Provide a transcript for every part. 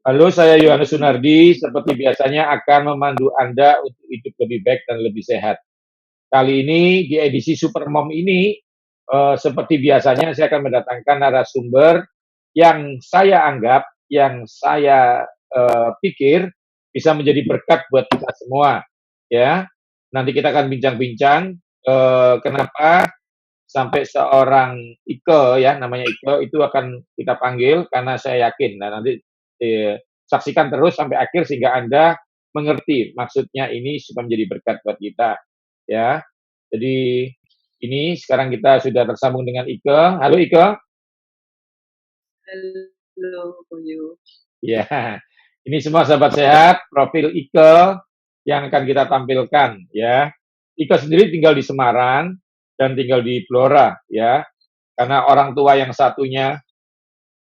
Halo, saya Yohanes Sunardi. Seperti biasanya akan memandu Anda untuk hidup lebih baik dan lebih sehat. Kali ini di edisi Supermom ini, seperti biasanya saya akan mendatangkan narasumber yang saya anggap, yang saya pikir bisa menjadi berkat buat kita semua. Ya, nanti kita akan bincang-bincang kenapa sampai seorang Ike ya, namanya Ike itu akan kita panggil karena saya yakin. Nah, nanti saksikan terus sampai akhir sehingga Anda mengerti maksudnya ini supaya menjadi berkat buat kita ya. Jadi ini sekarang kita sudah tersambung dengan Ike. Halo Ike. Halo, Koyo. Ya, ini semua sahabat sehat, profil Ike yang akan kita tampilkan ya. Ike sendiri tinggal di Semarang dan tinggal di Blora ya. Karena orang tua yang satunya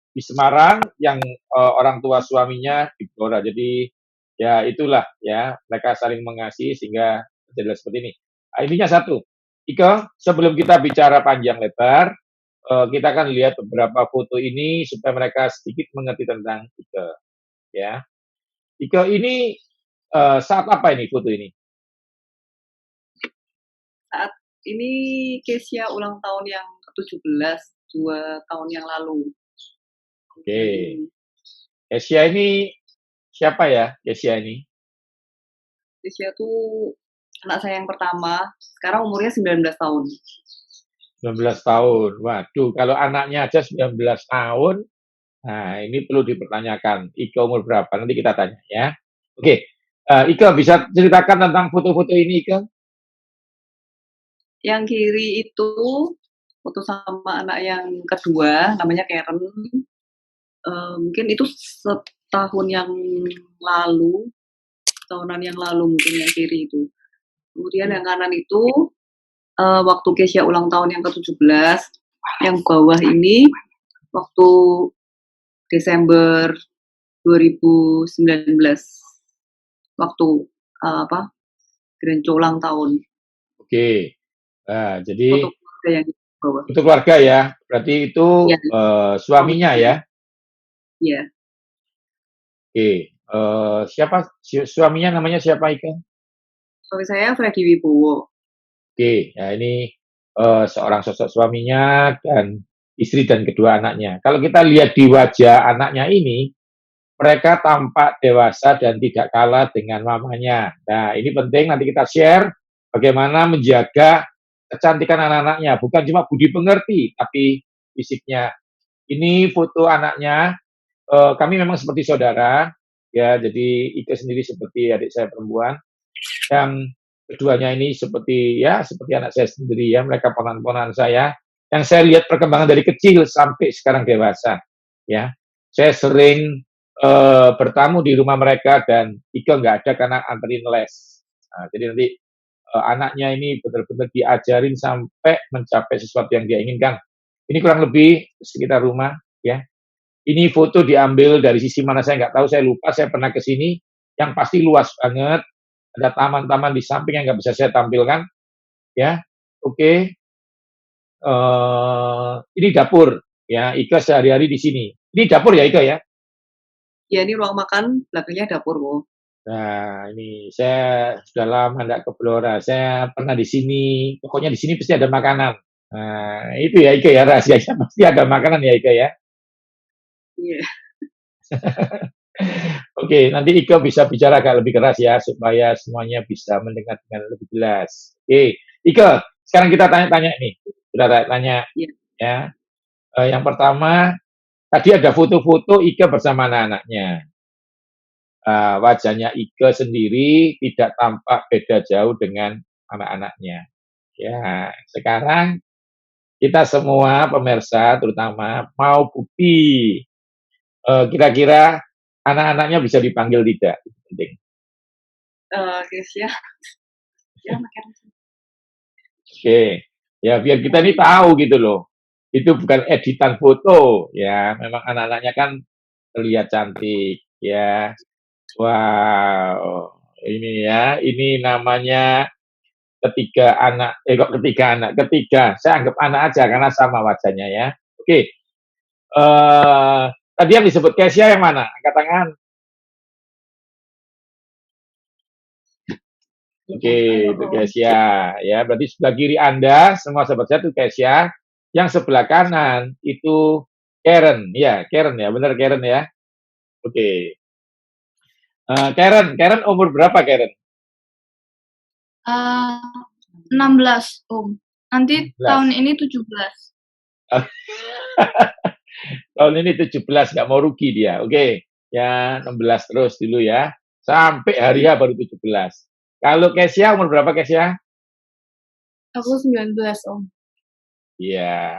di Semarang, yang orang tua suaminya di Blora. Jadi ya itulah ya, mereka saling mengasihi sehingga jadi seperti ini. Nah, intinya satu, Ika, sebelum kita bicara panjang lebar, kita akan lihat beberapa foto ini supaya mereka sedikit mengerti tentang Ika. Ya, Ika ini saat apa ini foto ini? Saat ini Kesia ulang tahun yang ke-17, 2 tahun yang lalu. Oke. Kesia ini siapa ya, Kesia ini? Kesia tuh anak saya yang pertama, sekarang umurnya 19 tahun. 19 tahun. Waduh, kalau anaknya aja 19 tahun, nah ini perlu dipertanyakan. Ika umur berapa? Nanti kita tanya ya. Oke, Ika bisa ceritakan tentang foto-foto ini, Ika? Yang kiri itu foto sama anak yang kedua, namanya Karen. Mungkin itu setahun yang lalu, tahunan yang lalu mungkin yang kiri itu. Kemudian yang kanan itu waktu Kesia ulang tahun yang ke-17, yang bawah ini waktu Desember 2019, waktu Grenco ulang tahun. Oke, nah, jadi Foto keluarga yang di bawah. itu keluarga ya, berarti itu Ya, suaminya ya? Iya. Oke, siapa suaminya namanya siapa, Ika? Suami saya Freddy Wibowo. Oke, ya ini seorang sosok suaminya dan istri dan kedua anaknya. Kalau kita lihat di wajah anaknya ini, mereka tampak dewasa dan tidak kalah dengan mamanya. Nah, ini penting nanti kita share bagaimana menjaga kecantikan anak-anaknya. Bukan cuma budi pengerti, tapi fisiknya. Ini foto anaknya. Kami memang seperti saudara, ya. Jadi Ike sendiri seperti adik saya perempuan. Yang keduanya ini seperti ya seperti anak saya sendiri ya. Mereka ponakan-ponakan saya. Yang saya lihat perkembangan dari kecil sampai sekarang dewasa. Ya, saya sering bertamu di rumah mereka dan Ike nggak ada karena anterin les. Nah, jadi nanti anaknya ini benar-benar diajarin sampai mencapai sesuatu yang dia inginkan. Ini kurang lebih sekitar rumah, ya. Ini foto diambil dari sisi mana saya nggak tahu, saya lupa, saya pernah ke sini, yang pasti luas banget, ada taman-taman di samping yang nggak bisa saya tampilkan, ya. Oke, ini dapur, ya. Ike sehari-hari di sini. Ini dapur ya, Ike ya? Ya, ini ruang makan, belakangnya dapur, Bu. Nah, ini saya sudah lama nggak ke Blora. Saya pernah di sini. Pokoknya di sini pasti ada makanan. Nah, itu ya Ike ya rahasianya pasti ada makanan ya Ike ya. Iya. Oke, nanti Ike bisa bicara agak lebih keras ya supaya semuanya bisa mendengar dengan lebih jelas. Oke, Ike, sekarang kita tanya-tanya nih. Kita tanya Iya. ya. Yang pertama, tadi ada foto-foto Ike bersama anak-anaknya. Wajahnya Ike sendiri tidak tampak beda jauh dengan anak-anaknya. Ya, sekarang kita semua pemirsa terutama mau bukti kira-kira anak-anaknya bisa dipanggil tidak, itu penting. Kesia. Ya, makan. Oke, ya biar kita ini tahu gitu loh. Itu bukan editan foto, ya. Memang anak-anaknya kan terlihat cantik, ya. Wow, ini ya, ini namanya ketiga, saya anggap anak aja karena sama wajahnya ya. Oke, Tadi yang disebut Kesia yang mana? Angkat tangan. Oke, itu Kesia. Ya, berarti sebelah kiri Anda, semua sobat saya itu Kesia. Yang sebelah kanan itu Karen. Ya, Karen ya, benar Karen ya. Oke. Karen umur berapa Karen? 16 Om. Nanti 16. tahun ini 17. Tahun ini 17, nggak mau rugi dia. Oke, ya 16 terus dulu ya. Sampai hari H baru 17. Kalau Kesia umur berapa Kesia? Aku 19 Om. Iya.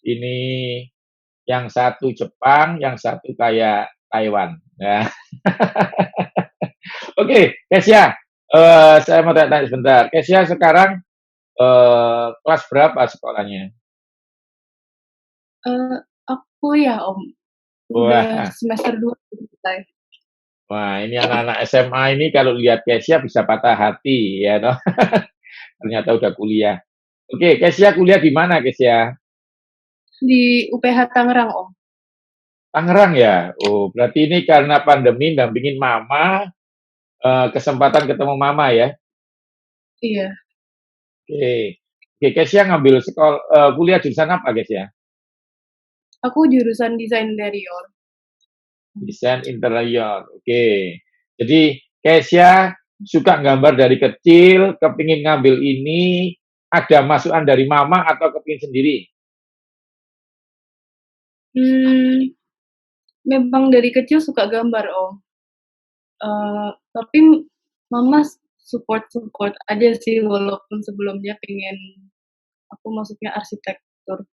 Ini yang satu Jepang, yang satu kayak Taiwan. Ya. Oke, Kesia. Saya mau tanya sebentar. Kesia sekarang kelas berapa sekolahnya? Aku ya Om. Udah Wah, semester 2 selesai. wah ini anak-anak SMA ini kalau lihat Kesia bisa patah hati ya, toh. Ternyata udah kuliah. Oke, Kesia kuliah di mana Kesia? Di UPH Tangerang Om. Tangerang ya. Oh, berarti ini karena pandemi dampingin mama, kesempatan ketemu mama ya. Iya. Oke. Oke, Kesia ngambil kuliah jurusan apa Kesia? Aku jurusan desain interior. Desain interior. Oke. Jadi Kesia suka gambar dari kecil, kepingin ngambil ini, ada masukan dari mama atau kepingin sendiri? Memang dari kecil suka gambar Om. Tapi mama support aja sih, walaupun sebelumnya pengen aku masuknya arsitektur.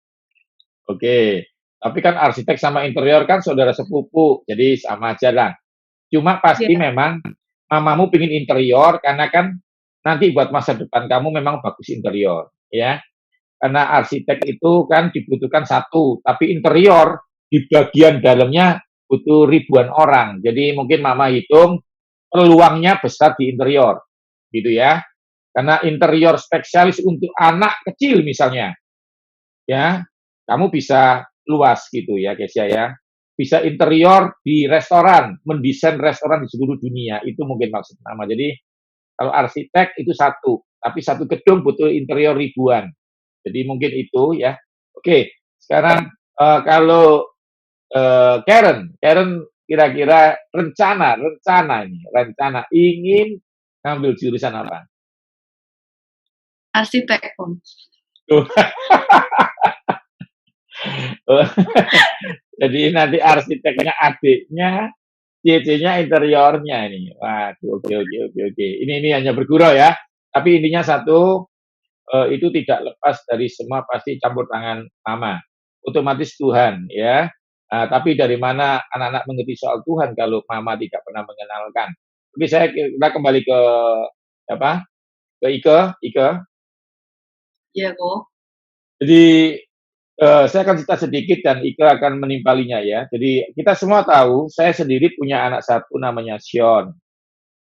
Oke. Tapi kan arsitek sama interior kan saudara sepupu, jadi sama aja lah. Cuma pasti Iya. memang mamamu pingin interior karena kan nanti buat masa depan kamu memang bagus interior, ya. Karena arsitek itu kan dibutuhkan satu, tapi interior di bagian dalamnya butuh ribuan orang. Jadi mungkin mama hitung peluangnya besar di interior, gitu ya. Karena interior spesialis untuk anak kecil misalnya, ya, kamu bisa luas gitu ya, Kesia ya. Bisa interior di restoran, mendesain restoran di seluruh dunia, itu mungkin maksud nama. Jadi kalau arsitek itu satu, tapi satu gedung butuh interior ribuan. Jadi mungkin itu ya. Oke, sekarang kalau Karen kira-kira rencana ingin ngambil jurusan apa? Arsitek Om. Jadi nanti arsiteknya adiknya, CC-nya interiornya ini. Waduh, oke. Ini hanya bergurau ya. Tapi intinya satu, itu tidak lepas dari semua pasti campur tangan mama. Otomatis Tuhan ya. Tapi dari mana anak-anak mengerti soal Tuhan kalau mama tidak pernah mengenalkan. Oke, kita kembali ke apa? Ke Ike. Iya kok. Jadi saya akan cerita sedikit dan Ike akan menimpalinya ya. Jadi kita semua tahu, saya sendiri punya anak satu namanya Sean.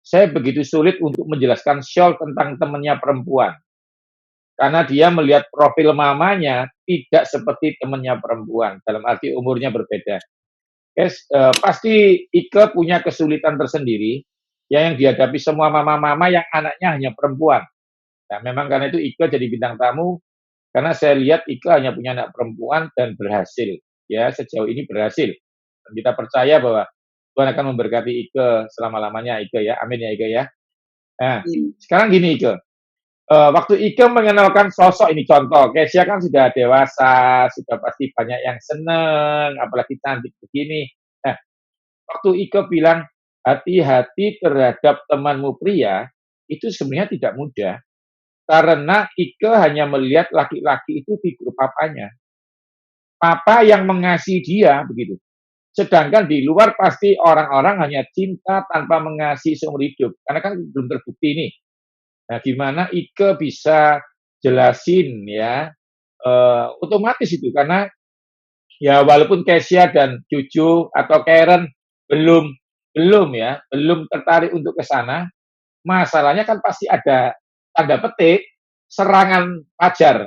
Saya begitu sulit untuk menjelaskan Sean tentang temannya perempuan. Karena dia melihat profil mamanya tidak seperti temannya perempuan, dalam arti umurnya berbeda. Pasti Ike punya kesulitan tersendiri ya, yang dihadapi semua mama-mama yang anaknya hanya perempuan. Nah, memang karena itu Ike jadi bintang tamu, karena saya lihat Ike hanya punya anak perempuan dan berhasil. Ya, sejauh ini berhasil. Dan kita percaya bahwa Tuhan akan memberkati Ike selama-lamanya, Ike ya. Amin ya, Ike ya. Nah, sekarang gini Ike. Waktu Ike mengenalkan sosok ini, contoh, Kesia kan sudah dewasa, sudah pasti banyak yang seneng, apalagi cantik begini. Nah, waktu Ike bilang, hati-hati terhadap temanmu pria, itu sebenarnya tidak mudah. Karena Ike hanya melihat laki-laki itu figur papanya. Papa yang mengasihi dia, begitu. Sedangkan di luar pasti orang-orang hanya cinta tanpa mengasihi seumur hidup. Karena kan belum terbukti nih. Nah, gimana Ike bisa jelasin ya, otomatis itu karena ya walaupun Kesia dan Cucu atau Karen belum tertarik untuk ke sana, masalahnya kan pasti ada tanda petik serangan pajar.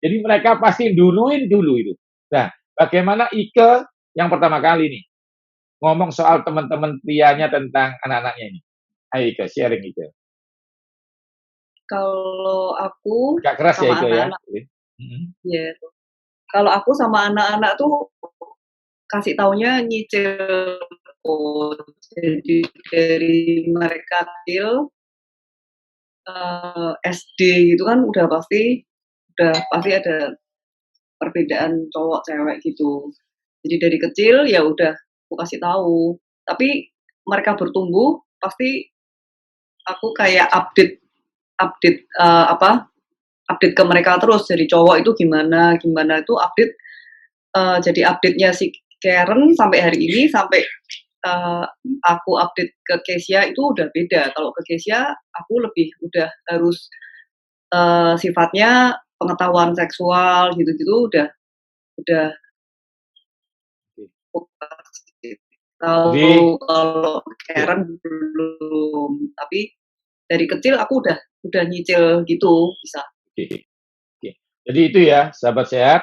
Jadi mereka pasti duluin dulu itu. Nah, bagaimana Ike yang pertama kali nih ngomong soal teman-teman prianya tentang anak-anaknya ini? Ayo Ike, sharing Ike. Kalau aku Agak keras ya sama Ike ya. anak-anak, Mhm. ya. Kalau aku sama anak-anak tuh kasih taunya nyicil. Oh, jadi dari mereka kecil SD gitu kan udah pasti ada perbedaan cowok cewek gitu. Jadi dari kecil ya udah aku kasih tahu. Tapi mereka bertumbuh pasti aku kayak update update update ke mereka terus. Jadi cowok itu gimana gimana itu update. Jadi update-nya si Karen sampai hari ini sampai aku update ke Kezia itu udah beda. Kalau ke Kezia aku lebih udah harus sifatnya pengetahuan seksual gitu-gitu udah aku kasih tahu. Jadi Kalau oke, Karen belum, tapi dari kecil aku udah nyicil gitu bisa. oke, oke. Jadi itu ya, sahabat sehat,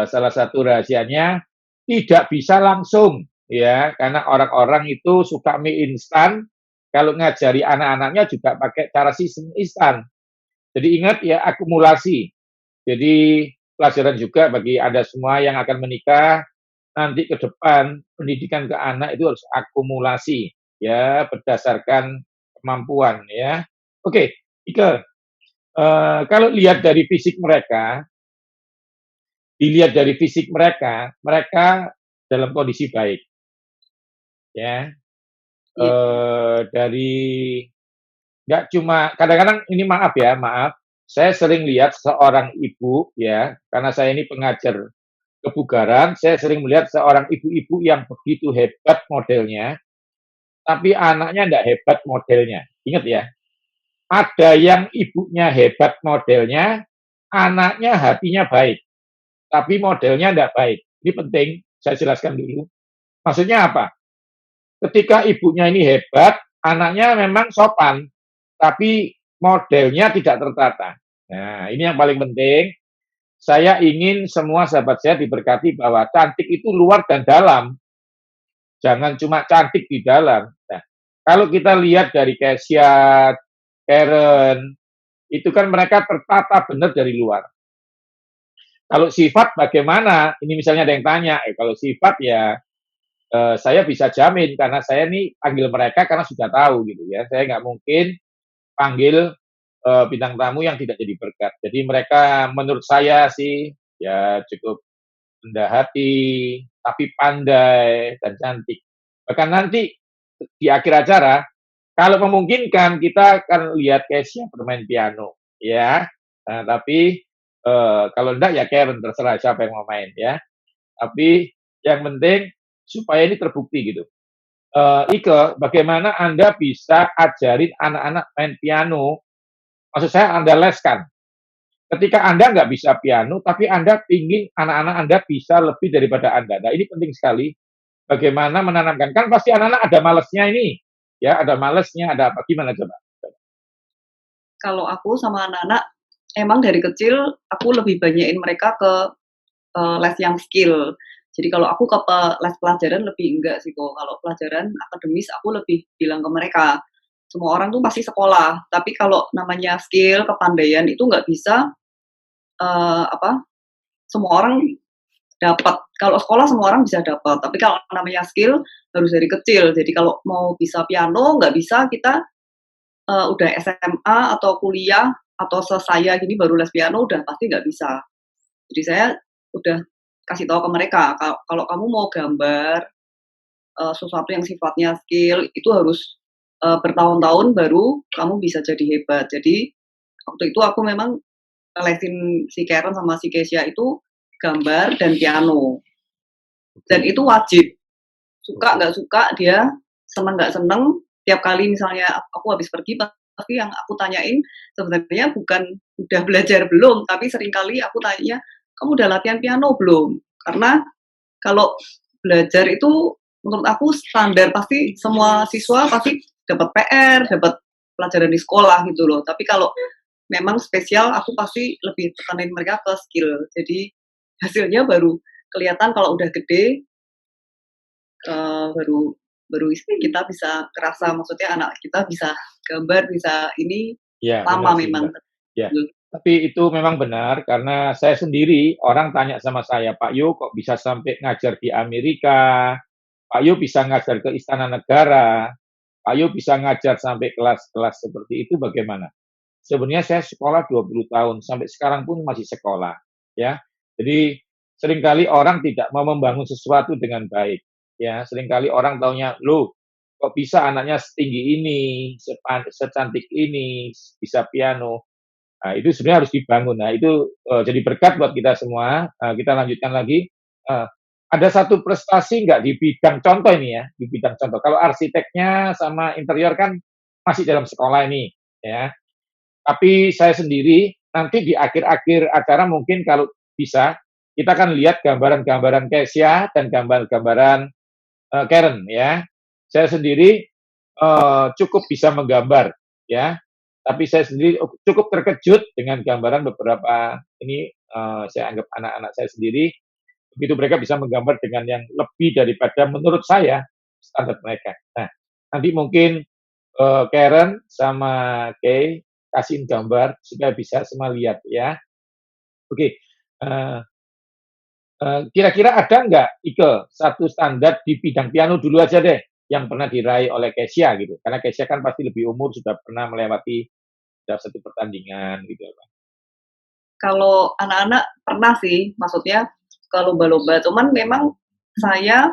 salah satu rahasianya tidak bisa langsung ya, karena orang-orang itu suka mie instan, kalau ngajari anak-anaknya juga pakai cara sistem instan. Jadi ingat ya, akumulasi. Jadi pelajaran juga bagi Anda semua yang akan menikah, nanti ke depan pendidikan ke anak itu harus akumulasi ya, berdasarkan kemampuan ya. Oke, Ike, kalau lihat dari fisik mereka, dilihat dari fisik mereka, mereka dalam kondisi baik ya. Iya. Dari nggak cuma kadang-kadang ini maaf ya, maaf, saya sering lihat seorang ibu ya, karena saya ini pengajar kebugaran, saya sering melihat seorang ibu-ibu yang begitu hebat modelnya, tapi anaknya enggak hebat modelnya. Ingat ya, ada yang ibunya hebat modelnya, anaknya hatinya baik, tapi modelnya enggak baik. Ini penting, saya jelaskan dulu. Maksudnya apa? Ketika ibunya ini hebat, anaknya memang sopan, tapi modelnya tidak tertata. Nah, ini yang paling penting. Saya ingin semua sahabat saya diberkati bahwa cantik itu luar dan dalam. Jangan cuma cantik di dalam. Nah, kalau kita lihat dari Kezia, Karen, itu kan mereka tertata benar dari luar. Kalau sifat bagaimana? Ini misalnya ada yang tanya, kalau sifat ya saya bisa jamin karena saya nih panggil mereka karena sudah tahu gitu ya. Saya nggak mungkin panggil bintang tamu yang tidak jadi berkat. Jadi mereka menurut saya sih ya cukup rendah hati, tapi pandai dan cantik. Bahkan nanti di akhir acara, kalau memungkinkan kita akan lihat Kezia bermain piano, ya. Nah, tapi kalau enggak ya Karen terserah siapa yang mau main ya. Tapi yang penting supaya ini terbukti gitu. Ike, bagaimana Anda bisa ajarin anak-anak main piano? Maksud saya Anda leskan. Ketika Anda nggak bisa piano, tapi Anda ingin anak-anak Anda bisa lebih daripada Anda. Nah, ini penting sekali. Bagaimana menanamkan? Kan pasti anak-anak ada malesnya ini. Ya, ada malesnya, ada apa? Gimana coba? Kalau aku sama anak-anak emang dari kecil aku lebih banyakin mereka ke les yang skill. Jadi kalau aku ke les pelajaran lebih enggak sih kok. Kalau pelajaran akademis aku lebih bilang ke mereka. Semua orang tuh pasti sekolah, tapi kalau namanya skill, kepandaian itu nggak bisa semua orang dapat. Kalau sekolah semua orang bisa dapat, tapi kalau namanya skill harus dari kecil. Jadi kalau mau bisa piano nggak bisa kita udah SMA atau kuliah atau selesai gini baru les piano udah pasti nggak bisa. Jadi saya udah kasih tahu ke mereka kalau kamu mau gambar sesuatu yang sifatnya skill itu harus bertahun-tahun baru kamu bisa jadi hebat. Jadi waktu itu aku memang lesin si Karen sama si Kezia itu gambar dan piano. Dan itu wajib. Suka nggak suka dia, seneng nggak seneng, tiap kali misalnya aku habis pergi pasti yang aku tanyain sebenarnya bukan udah belajar belum, tapi seringkali aku tanya, "Kamu udah latihan piano belum?" Karena kalau belajar itu menurut aku standar pasti semua siswa pasti dapat PR, dapat pelajaran di sekolah gitu loh. Tapi kalau memang spesial aku pasti lebih tekanin mereka ke skill. Jadi hasilnya baru kelihatan kalau udah gede baru kita bisa kerasa, maksudnya anak kita bisa gambar, bisa ini, Ya, lama benar sih, memang. Mbak. Ya, tapi itu memang benar karena saya sendiri orang tanya sama saya, "Pak Yo kok bisa sampai ngajar di Amerika? Pak Yo bisa ngajar ke Istana Negara? Pak Yo bisa ngajar sampai kelas-kelas seperti itu bagaimana?" Sebenarnya saya sekolah 20 tahun, sampai sekarang pun masih sekolah, ya. Jadi seringkali orang tidak mau membangun sesuatu dengan baik, ya. Seringkali orang taunya, "Loh, kok bisa anaknya setinggi ini, secantik ini, bisa piano?" Nah, itu sebenarnya harus dibangun. Nah, itu, jadi berkat buat kita semua. Kita lanjutkan lagi, ada satu prestasi nggak di bidang contoh ini ya, di bidang contoh. Kalau arsiteknya sama interior kan masih dalam sekolah ini, ya. Tapi saya sendiri nanti di akhir-akhir acara mungkin kalau bisa, kita akan lihat gambaran-gambaran Kesya dan gambar-gambaran, Karen ya. Saya sendiri, cukup bisa menggambar ya, tapi saya sendiri cukup terkejut dengan gambaran beberapa ini, saya anggap anak-anak saya sendiri, begitu mereka bisa menggambar dengan yang lebih daripada menurut saya standar mereka. Nah, nanti mungkin Karen sama Kay kasihin gambar supaya bisa semua lihat ya. Oke, eee kira-kira ada nggak Ike, satu standar di bidang piano dulu aja deh, yang pernah diraih oleh Kesya gitu? Karena Kesya kan pasti lebih umur, sudah pernah melewati dalam satu pertandingan gitu Pak. Kalau anak-anak pernah sih, maksudnya ke lomba-lomba, cuman memang saya,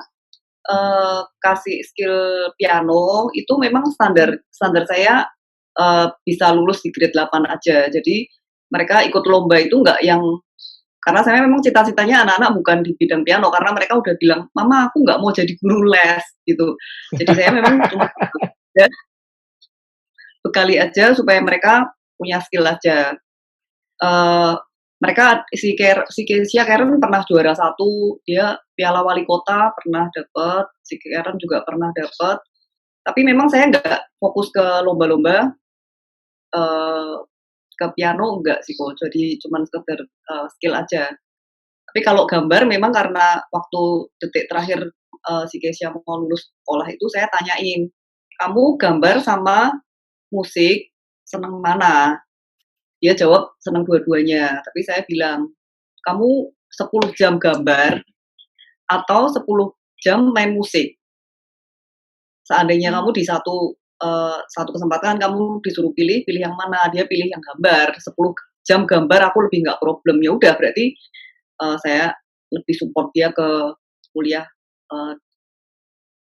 kasih skill piano itu memang standar standar saya, bisa lulus di grade 8 aja. Jadi mereka ikut lomba itu nggak yang, karena saya memang cita-citanya anak-anak bukan di bidang piano, karena mereka udah bilang, "Mama, aku nggak mau jadi guru les," gitu. Jadi saya memang cuma ya bekali aja supaya mereka punya skill aja. Eee, mereka si Kezia Karen pernah juara satu, dia piala wali kota pernah dapet, si Karen juga pernah dapet. Tapi memang saya nggak fokus ke lomba-lomba, eee, ke piano enggak sih kok, jadi cuman sekedar, skill aja. Tapi kalau gambar memang karena waktu detik terakhir, si Kezia mau lulus sekolah itu saya tanyain, "Kamu gambar sama musik seneng mana?" Dia jawab senang dua-duanya, tapi saya bilang, "Kamu 10 jam gambar atau 10 jam main musik? Seandainya kamu di satu kesempatan kamu disuruh pilih, pilih yang mana?" Dia pilih yang gambar, 10 jam gambar aku lebih nggak problem. Ya udah berarti, saya lebih support dia ke kuliah, eee,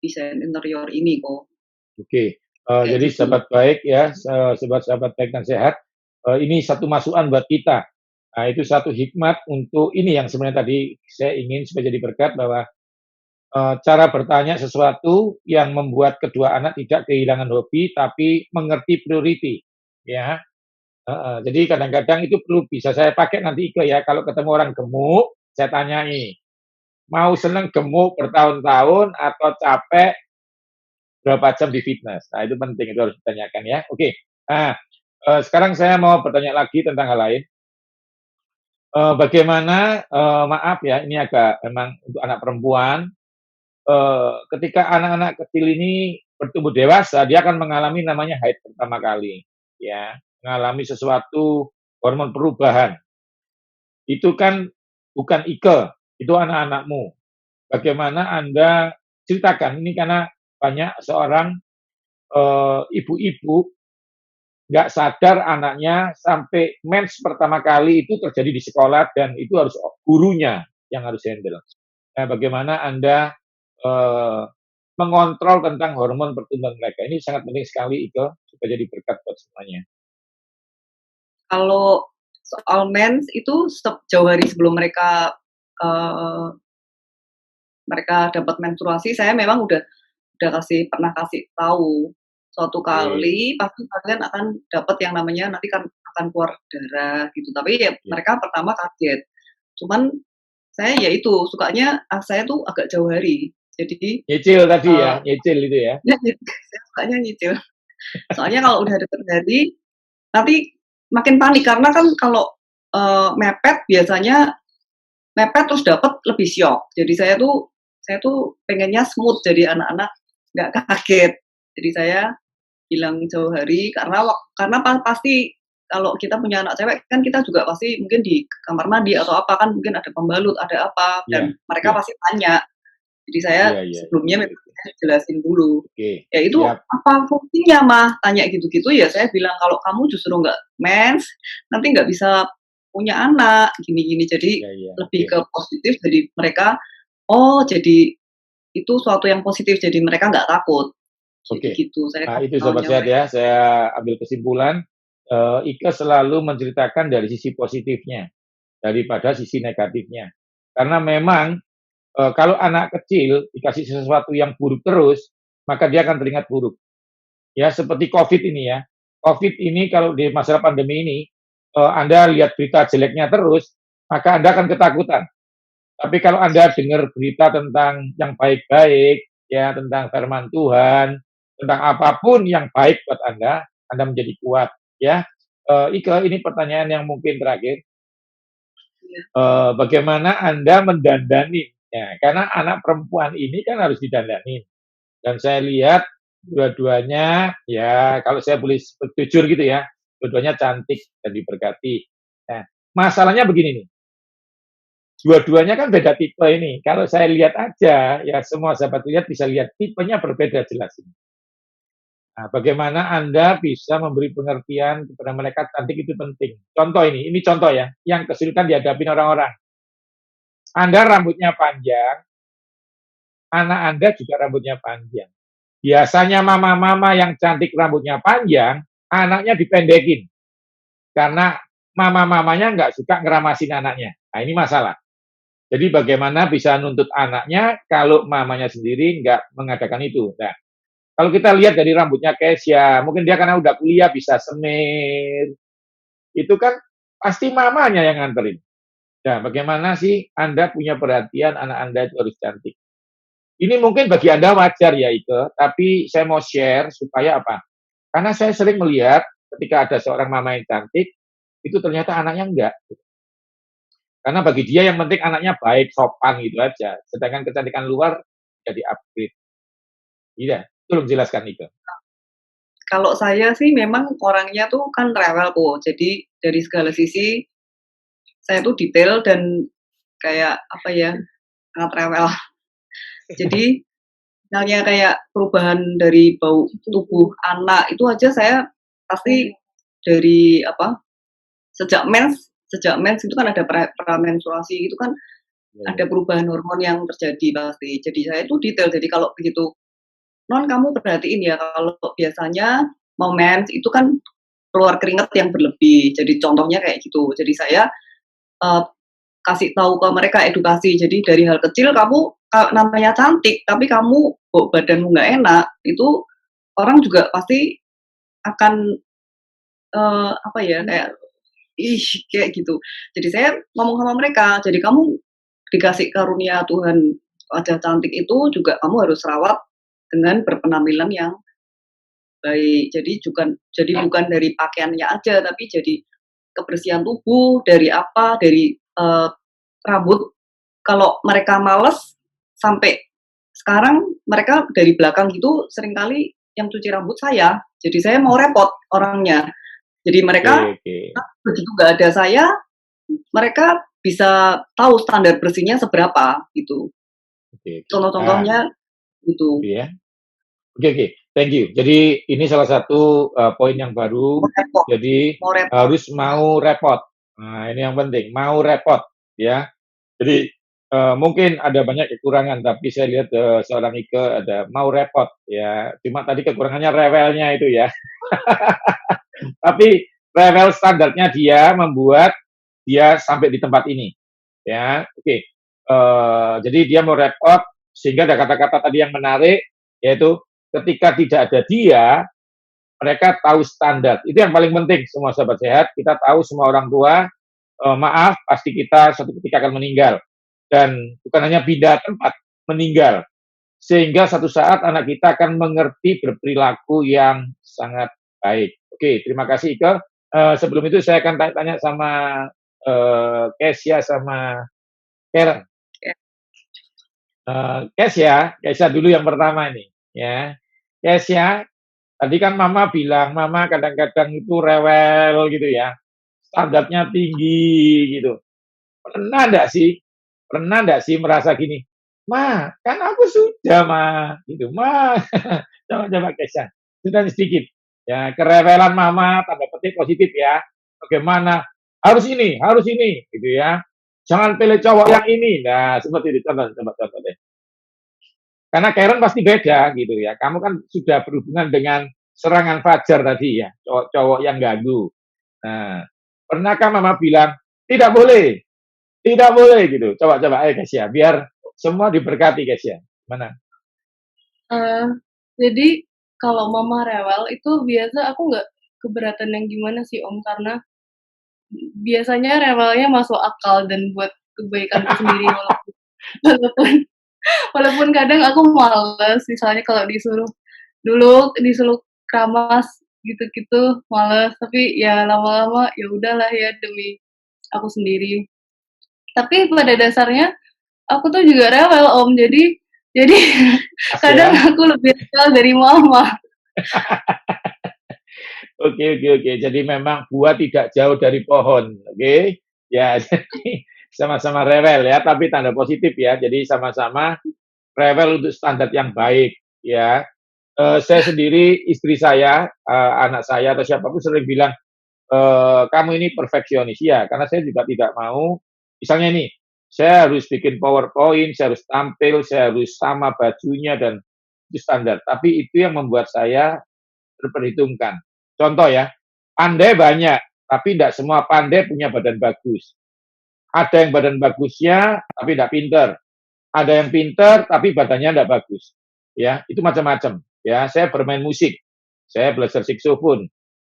desain interior ini kok, Oke, kayak jadi gitu. sahabat baik ya, sahabat-sahabat baik dan sehat, ini satu masukan buat kita. Nah, itu satu hikmat untuk ini yang sebenarnya tadi saya ingin supaya jadi berkat bahwa cara bertanya sesuatu yang membuat kedua anak tidak kehilangan hobi, tapi mengerti priority, ya, heeh. Jadi kadang-kadang itu perlu bisa saya pakai nanti Ike ya, kalau ketemu orang gemuk, saya tanyai, "Mau seneng gemuk bertahun-tahun atau capek berapa jam di fitness?" Nah, itu penting, itu harus ditanyakan ya. Oke. Nah, sekarang saya mau bertanya lagi tentang hal lain. Bagaimana, maaf ya, ini agak memang untuk anak perempuan, ketika anak-anak kecil ini bertumbuh dewasa, dia akan mengalami namanya haid pertama kali, ya, mengalami sesuatu hormon perubahan. Itu kan bukan Ike, itu anak-anakmu. Bagaimana Anda ceritakan, ini karena banyak seorang, ibu-ibu nggak sadar anaknya sampai mens pertama kali itu terjadi di sekolah dan itu harus gurunya yang harus handle. Nah, bagaimana Anda, eee, mengontrol tentang hormon pertumbuhan mereka. Ini sangat penting sekali itu, supaya jadi berkat buat semuanya. Kalau soal mens itu jauh hari sebelum eee, mereka dapat menstruasi, saya memang udah pernah kasih tahu, suatu Oke, kali pasti kalian akan dapat yang namanya nanti kan akan keluar darah gitu, tapi ya ya. mereka pertama kaget. Cuman saya ya itu, sukanya, saya tuh agak jauh hari. Jadi, Nyicil tadi ya, eee, nyicil itu ya? saya sukanya nyicil. Soalnya kalau udah deket hari, nanti makin panik karena kan kalau, mepet biasanya mepet terus dapet lebih syok. Jadi saya tuh saya tuh pengennya smooth, jadi anak-anak nggak kaget. Jadi saya bilang jauh hari karena pasti kalau kita punya anak cewek kan kita juga pasti mungkin di kamar mandi atau apa kan mungkin ada pembalut, ada apa, Iya, dan mereka oke. pasti tanya. Jadi saya Iya, iya, sebelumnya oke. memang saya jelasin dulu. Oke, Ya itu siap. apa fungsinya Mah? Tanya gitu-gitu ya saya bilang kalau kamu justru nggak mens, nanti nggak bisa punya anak gini-gini. Jadi Iya, iya, lebih oke. ke positif jadi mereka, oh jadi itu suatu yang positif jadi mereka nggak takut. Jadi Oke. gitu saya Nah, kasih itu Sobat tahunya Sehat mereka. ya, saya ambil kesimpulan, Ika selalu menceritakan dari sisi positifnya, daripada sisi negatifnya. Karena memang, kalau anak kecil dikasih sesuatu yang buruk terus, maka dia akan teringat buruk. Ya, seperti Covid ini ya. Covid ini kalau di masa pandemi ini, Anda lihat berita jeleknya terus, maka Anda akan ketakutan. Tapi kalau Anda dengar berita tentang yang baik-baik, ya tentang firman Tuhan, tentang apapun yang baik buat Anda menjadi kuat, ya. Ika, ini pertanyaan yang mungkin terakhir. Iya, Bagaimana Anda mendandani? Ya, karena anak perempuan ini kan harus didandani. Dan saya lihat dua-duanya, ya kalau saya boleh jujur gitu ya, dua-duanya cantik dan diberkati. Nah, masalahnya begini nih, dua-duanya kan beda tipe ini. Kalau saya lihat aja, ya semua sahabat lihat bisa lihat tipenya berbeda jelas ini. Nah, bagaimana Anda bisa memberi pengertian kepada mereka cantik itu penting. Contoh ini contoh ya, yang kesulitan dihadapi orang-orang. Anda rambutnya panjang, anak Anda juga rambutnya panjang. Biasanya mama-mama yang cantik rambutnya panjang, anaknya dipendekin. Karena mama-mamanya nggak suka ngeramasin anaknya. Nah, ini masalah. Jadi bagaimana bisa nuntut anaknya kalau mamanya sendiri nggak mengadakan itu. Nah, kalau kita lihat dari rambutnya Kesya, mungkin dia karena udah kuliah bisa semir. Itu kan pasti mamanya yang nganterin. Nah, bagaimana sih Anda punya perhatian anak Anda itu harus cantik? Ini mungkin bagi Anda wajar ya, Ike, tapi saya mau share supaya apa? Karena saya sering melihat ketika ada seorang mama yang cantik, itu ternyata anaknya enggak. Karena bagi dia yang penting anaknya baik, sopan gitu aja. Sedangkan kecantikan luar jadi upgrade. Iya, tolong jelaskan itu. kalau saya sih memang orangnya tuh kan rewel tuh, jadi dari segala sisi saya tuh detail dan kayak apa ya, sangat rewel. Jadi misalnya kayak perubahan dari bau tubuh anak itu aja saya pasti dari apa, sejak mens itu kan ada pramenstruasi itu kan Iya, iya. ada perubahan hormon yang terjadi pasti. Jadi saya itu detail, jadi kalau begitu, "Non kamu perhatiin ya kalau biasanya mau mens itu kan keluar keringat yang berlebih." Jadi contohnya kayak gitu. Jadi saya, eee, kasih tahu ke mereka edukasi. Jadi dari hal kecil kamu namanya cantik tapi kamu badanmu nggak enak, itu orang juga pasti akan, apa ya, kayak, ih, kayak gitu. Jadi saya ngomong sama mereka, "Jadi kamu dikasih karunia Tuhan wajah cantik itu juga kamu harus rawat dengan berpenampilan yang baik." Jadi bukan dari pakaiannya aja, tapi jadi kebersihan tubuh, dari apa, dari, rambut. Kalau mereka males, sampai sekarang mereka dari belakang gitu seringkali yang cuci rambut saya. Jadi saya mau repot orangnya. Jadi Oke, mereka oke. begitu nggak ada saya, mereka bisa tahu standar bersihnya seberapa gitu. Oke, oke. Ah, Contoh-contohnya gitu. itu ya. Oke, oke. Thank you. Jadi ini salah satu poin yang baru. Mau repot, Jadi mau repot. harus mau repot. Nah, ini yang penting, mau repot ya. Jadi mungkin ada banyak kekurangan, tapi saya lihat seorang Ike ada mau repot ya. Cuma tadi kekurangannya rewelnya itu ya. Tapi rewel standarnya dia membuat dia sampai di tempat ini ya. Oke. Jadi dia mau repot sehingga ada kata-kata tadi yang menarik yaitu ketika tidak ada dia mereka tahu standar. Itu yang paling penting semua sahabat sehat. Kita tahu semua orang tua, maaf pasti kita suatu ketika akan meninggal. Dan bukan hanya pindah tempat, meninggal. Sehingga satu saat anak kita akan mengerti berperilaku yang sangat baik. Oke, terima kasih Ike. Sebelum itu saya akan tanya-tanya sama Kesya sama Karen. Kesya dulu yang pertama ini, ya. Kesya, tadi kan Mama bilang, Mama kadang-kadang itu rewel gitu ya, standarnya tinggi gitu. Pernah nggak sih pernah nggak sih merasa gini, "Ma, kan aku sudah, Ma," gitu, "Ma." Coba Kesya, ceritain sedikit, ya kerewelan Mama, tanda petik positif ya, bagaimana, harus ini," gitu ya, "jangan pilih cowok yang ini." Nah, seperti itu, coba contoh deh. Karena Karen pasti beda gitu ya. Kamu kan sudah berhubungan dengan serangan fajar tadi ya, cowok-cowok yang ganggu. Nah, pernahkah Mama bilang, tidak boleh gitu. Coba, ayo guys ya, biar semua diberkati guys ya. Mana? Eh, jadi kalau mama rewel itu biasa aku nggak keberatan yang gimana sih Om, karena biasanya rewelnya masuk akal dan buat kebaikanku sendiri walaupun walaupun kadang aku males, misalnya kalau disuruh keramas gitu-gitu males, tapi ya lama-lama ya udahlah ya demi aku sendiri. Tapi pada dasarnya aku tuh juga rewel Om, jadi Pas kadang ya. aku lebih rewel dari mama. Oke. Jadi memang buah tidak jauh dari pohon. Oke. Ya, jadi sama-sama rewel ya, tapi tanda positif ya. Jadi sama-sama rewel untuk standar yang baik ya. Saya sendiri, istri saya, anak saya atau siapapun sering bilang, kamu ini perfeksionis ya, karena saya juga tidak mau, misalnya nih, saya harus bikin PowerPoint, saya harus tampil, saya harus sama bajunya dan itu standar. Tapi itu yang membuat saya terperhitungkan. Contoh ya, pandai banyak, tapi tidak semua pandai punya badan bagus. Ada yang badan bagusnya, tapi tidak pinter. Ada yang pinter, tapi badannya tidak bagus. Ya, itu macam-macam. Ya, saya bermain musik, saya belajar saksofon,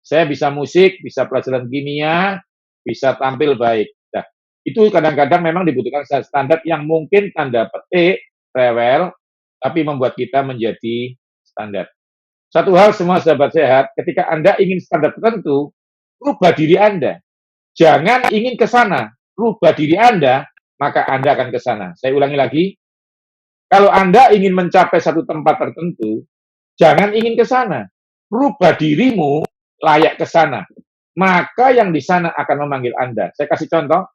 saya bisa musik, bisa pelajaran kimia, bisa tampil baik. Nah, itu kadang-kadang memang dibutuhkan standar yang mungkin tanda petik rewel, tapi membuat kita menjadi standar. Satu hal semua sahabat sehat, ketika Anda ingin standar tertentu, rubah diri Anda. Jangan ingin ke sana, rubah diri Anda, maka Anda akan ke sana. Saya ulangi lagi, kalau Anda ingin mencapai satu tempat tertentu, jangan ingin ke sana. Rubah dirimu layak ke sana. Maka yang di sana akan memanggil Anda. Saya kasih contoh,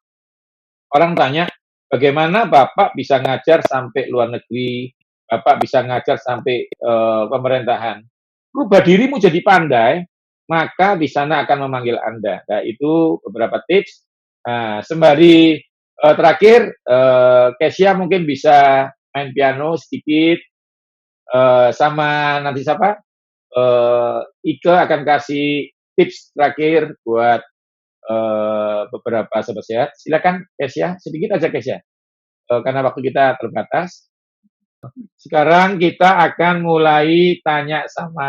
orang tanya, bagaimana Bapak bisa ngajar sampai luar negeri, Bapak bisa ngajar sampai pemerintahan. Rubah dirimu jadi pandai, maka di sana akan memanggil Anda. Nah, itu beberapa tips. Nah, sembari terakhir, Kesia mungkin bisa main piano sedikit, sama nanti siapa? Ike akan kasih tips terakhir buat beberapa sobat sehat. Silakan Kesia, sedikit aja Kesia, karena waktu kita terbatas. Sekarang kita akan mulai tanya sama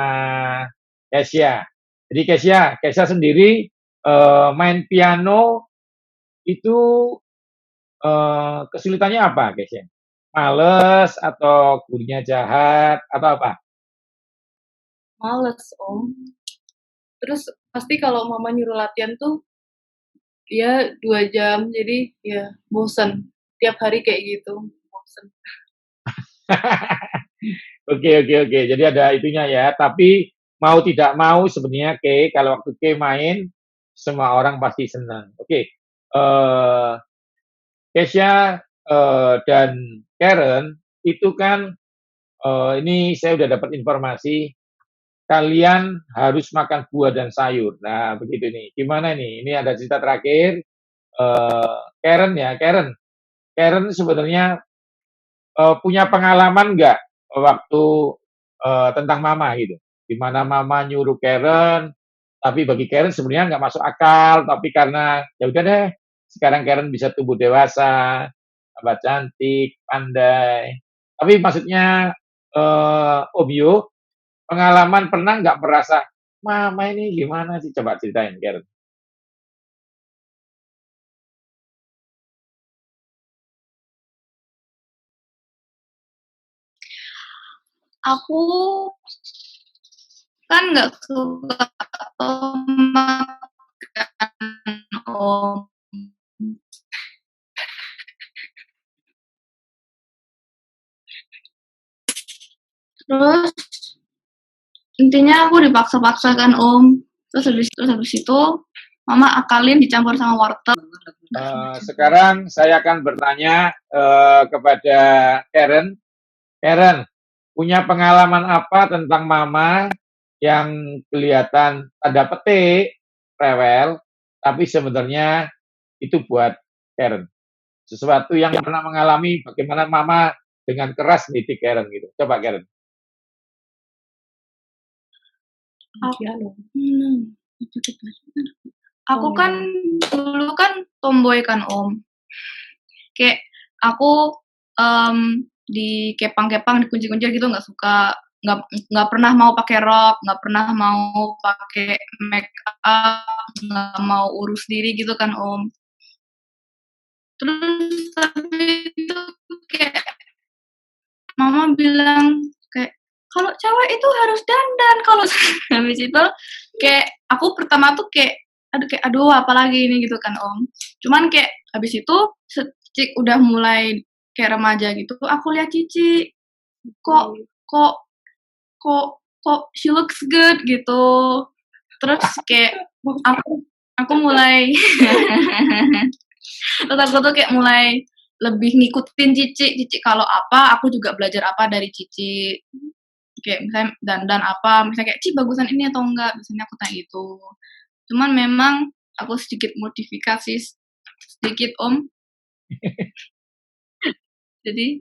Kesia. Jadi Kesia sendiri main piano itu kesulitannya apa Kesia? Males atau gurunya jahat atau apa? Males Om. Terus pasti kalau mama nyuruh latihan tuh ya 2 jam, jadi ya bosen. Tiap hari kayak gitu, bosen. Oke. Jadi ada itunya ya. Tapi mau tidak mau sebenarnya kalau waktu main semua orang pasti senang. Oke. Kesya dan Karen itu kan ini saya udah dapat informasi kalian harus makan buah dan sayur. Nah, begitu nih. Gimana nih? Ini ada cerita terakhir. Karen ya, Karen sebenarnya punya pengalaman nggak waktu tentang mama gitu? Di mana mama nyuruh Karen, tapi bagi Karen sebenarnya nggak masuk akal, tapi karena ya udah deh, sekarang Karen bisa tumbuh dewasa, tambah cantik, pandai. Tapi maksudnya Om Yo, pengalaman pernah nggak merasa, mama ini gimana sih? Coba ceritain Karen. Aku kan nggak suka makan Om. intinya aku dipaksa-paksa kan Om. Terus habis itu Mama akalin dicampur sama wortel. Sekarang saya akan bertanya kepada Karen. Karen, punya pengalaman apa tentang Mama yang kelihatan tanda petik rewel, tapi sebenarnya itu buat Karen. Sesuatu yang pernah mengalami bagaimana Mama dengan keras mendidik Karen gitu. Coba Karen. Aku kan dulu kan tomboy kan Om. Kayak aku dikepang-kepang, dikunci-kunci gitu nggak suka, nggak pernah mau pakai rok, nggak pernah mau pakai make up, nggak mau urus diri gitu kan Om. Terus tapi itu kayak Mama bilang kayak kalau cewek itu harus dandan, kalau habis itu kayak aku pertama tuh kayak aduh apalagi ini gitu kan Om. Cuman kayak habis itu Cik udah mulai kayak remaja gitu, aku lihat Cici kok she looks good gitu. Terus kayak aku mulai terus aku tuh kayak mulai lebih ngikutin Cici kalau apa aku juga belajar apa dari Cici. Kayak misalnya dandan apa, misalnya kayak Ci bagusan ini atau enggak, biasanya aku tanya gitu. Cuman memang aku sedikit modifikasi sedikit Om. Jadi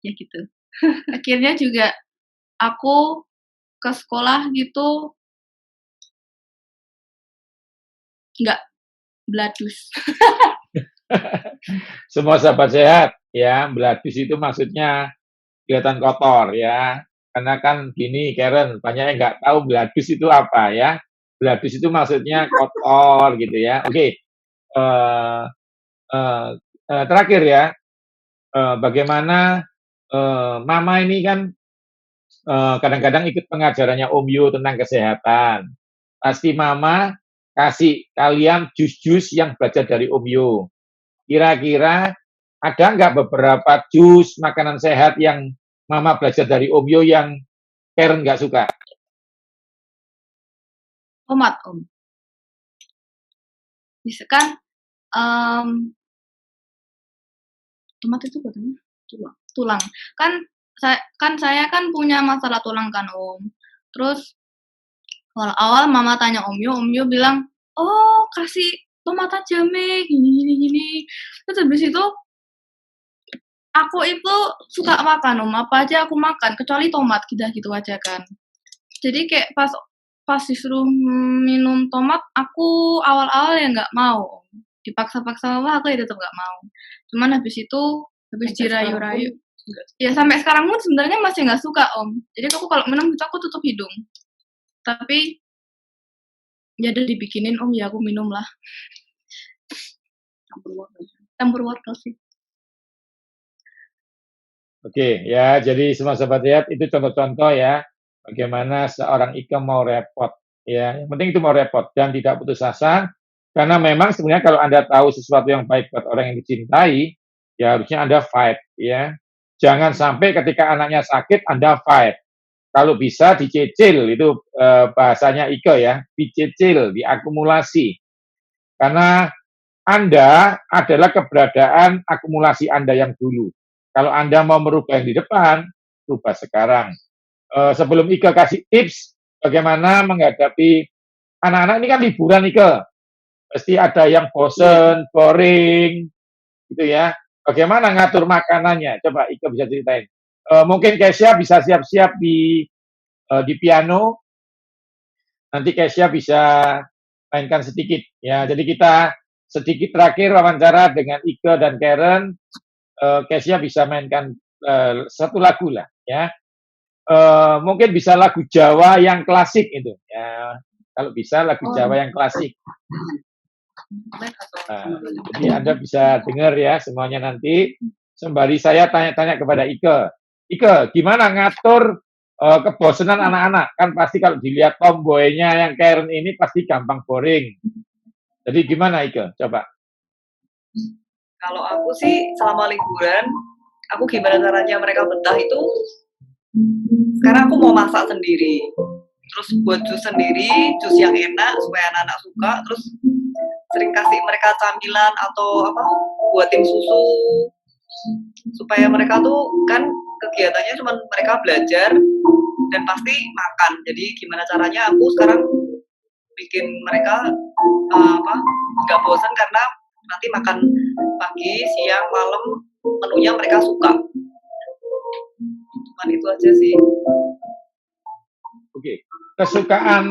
ya gitu. Akhirnya juga aku ke sekolah gitu nggak bladus. Semua sahabat sehat ya, bladus itu maksudnya kelihatan kotor ya. Karena kan gini Karen, banyak yang nggak tahu bladus itu apa ya. Bladus itu maksudnya kotor gitu ya. Oke. Terakhir ya, bagaimana Mama ini kan kadang-kadang ikut pengajarannya Om Yo tentang kesehatan. Pasti Mama kasih kalian jus-jus yang belajar dari Om Yo. Kira-kira ada nggak beberapa jus makanan sehat yang Mama belajar dari Om Yo yang Karen nggak suka? Tomat Om. Bisa kan tomat itu katanya tulang. Kan saya kan punya masalah tulang kan Om. Terus awal-awal Mama tanya Om Yo bilang, "Oh, kasih tomat aja, Me, gini." Terus habis itu aku itu suka makan Om, apa aja aku makan kecuali tomat, gitu aja kan. Jadi kayak pas disuruh minum tomat, aku awal-awal ya nggak mau. Dipaksa-paksa Mama, aku ya tetap nggak mau. Cuman habis dirayu-rayu. Ya sampai sekarang pun sebenarnya masih nggak suka Om. Jadi aku kalau minum itu aku tutup hidung. Tapi ya udah dibikinin Om, ya aku minum lah. Campur wortel sih. Oke, ya jadi semua sahabat sehat itu contoh-contoh ya bagaimana seorang Ika mau repot ya. Yang penting itu mau repot dan tidak putus asa karena memang sebenarnya kalau Anda tahu sesuatu yang baik buat orang yang dicintai, ya harusnya Anda fight ya. Jangan sampai ketika anaknya sakit Anda fight. Kalau bisa dicicil, itu bahasanya Ika ya, dicicil, diakumulasi. Karena Anda adalah keberadaan akumulasi Anda yang dulu. Kalau Anda mau merubah yang di depan, rubah sekarang. Sebelum Ika kasih tips bagaimana menghadapi anak-anak ini kan liburan Ika. Pasti ada yang bosen, boring, gitu ya. Bagaimana ngatur makanannya? Coba Ika bisa ceritain. Mungkin Kesya bisa siap-siap di piano. Nanti Kesya bisa mainkan sedikit ya. Jadi kita sedikit terakhir wawancara dengan Ika dan Karen. Kesya bisa mainkan satu lagu lah ya. Mungkin bisa lagu Jawa yang klasik itu ya. Kalau bisa lagu Jawa yang klasik. Jadi Anda bisa dengar ya semuanya nanti. Sembari saya tanya-tanya kepada Ika. Ika, gimana ngatur kebosanan anak-anak? Kan pasti kalau dilihat tomboynya yang Karen ini pasti gampang boring. Jadi gimana Ika? Coba. Kalau aku sih selama liburan, aku gimana caranya mereka betah itu, sekarang aku mau masak sendiri. terus buat jus sendiri, jus yang enak supaya anak-anak suka, terus sering kasih mereka camilan atau apa, buatin susu supaya mereka tuh kan kegiatannya cuma mereka belajar dan pasti makan. Jadi gimana caranya aku sekarang bikin mereka apa nggak bosan karena nanti makan pagi, siang, malam menunya mereka suka. Cuman itu aja sih. Oke. Kesukaan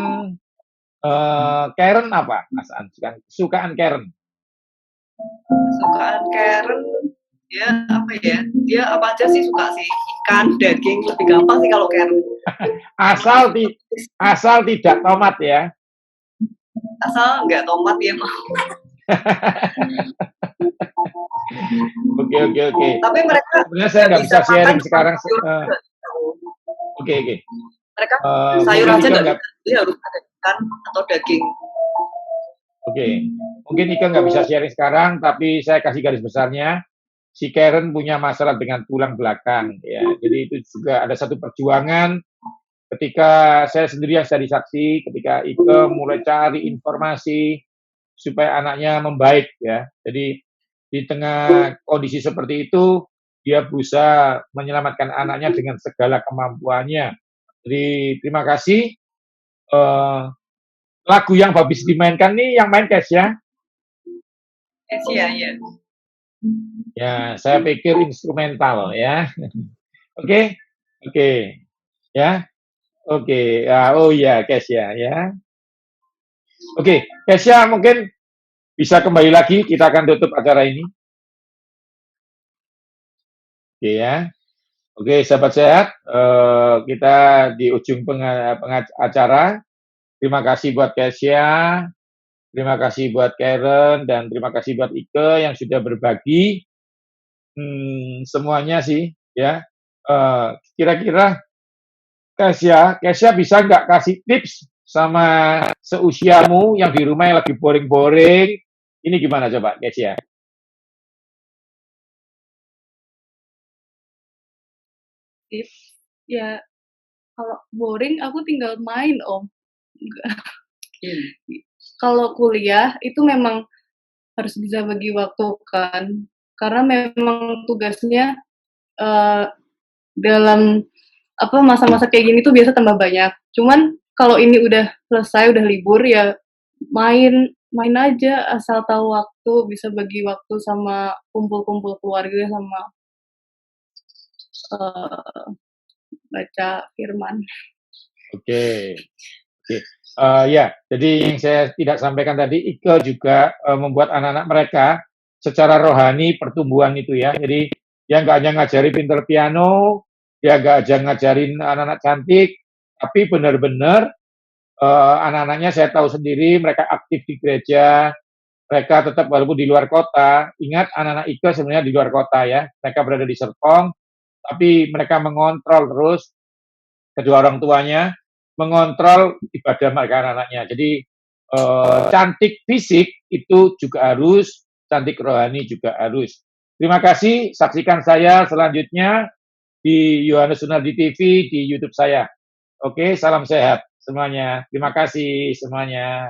Karen apa, Mas An? Kesukaan Karen? Kesukaan Karen ya apa ya? Dia apa aja sih suka sih. Ikan, daging lebih gampang sih kalau Karen. Asal tidak tomat ya. Asal nggak tomat ya mau. Oke. Tapi mereka sebenarnya saya nggak bisa sharing makan sekarang. sayur. Oke. Mereka sayur mungkin aja Ika nggak bisa, jadi harus ada ikan atau daging. Oke. Mungkin Ika nggak bisa sharing sekarang, tapi saya kasih garis besarnya. Si Karen punya masalah dengan tulang belakang, ya. Jadi itu juga ada satu perjuangan ketika saya sendiri yang jadi saksi, ketika Ika mulai cari informasi supaya anaknya membaik, ya. Jadi di tengah kondisi seperti itu, dia berusaha menyelamatkan anaknya dengan segala kemampuannya. Jadi terima kasih. Lagu yang habis dimainkan nih yang main Cash ya? Iya. Ya, saya pikir instrumental ya. Oke. Ya. Oke. Oh iya, Cash ya. Oke, Kesha mungkin bisa kembali lagi, kita akan tutup acara ini. Oke ya. Oke, sahabat sehat, kita di ujung acara. Terima kasih buat Kesha, terima kasih buat Karen, dan terima kasih buat Ike yang sudah berbagi semuanya sih ya. Kira-kira Kesha bisa nggak kasih tips sama seusiamu yang di rumah yang lagi boring-boring? Ini gimana coba Kesha? Tips ya, kalau boring aku tinggal main Om. Kalau kuliah itu memang harus bisa bagi waktu kan, karena memang tugasnya dalam apa masa-masa kayak gini tuh biasa tambah banyak. Cuman kalau ini udah selesai, udah libur ya main aja, asal tahu waktu, bisa bagi waktu sama kumpul-kumpul keluarga, sama baca firman. Oke. Ya, jadi yang saya tidak sampaikan tadi, Ike juga membuat anak-anak mereka secara rohani pertumbuhan itu ya. Jadi dia nggak hanya ngajari pinter piano, dia nggak aja ngajarin anak-anak cantik, tapi benar-benar anak-anaknya saya tahu sendiri, mereka aktif di gereja, mereka tetap walaupun di luar kota. Ingat anak-anak Ike sebenarnya di luar kota ya, mereka berada di Serpong, tapi mereka mengontrol terus kedua orang tuanya, mengontrol ibadah mereka anak-anaknya. Jadi cantik fisik itu juga harus, cantik rohani juga harus. Terima kasih, saksikan saya selanjutnya di Yohanes Sunardi TV di YouTube saya. Oke, salam sehat semuanya. Terima kasih semuanya.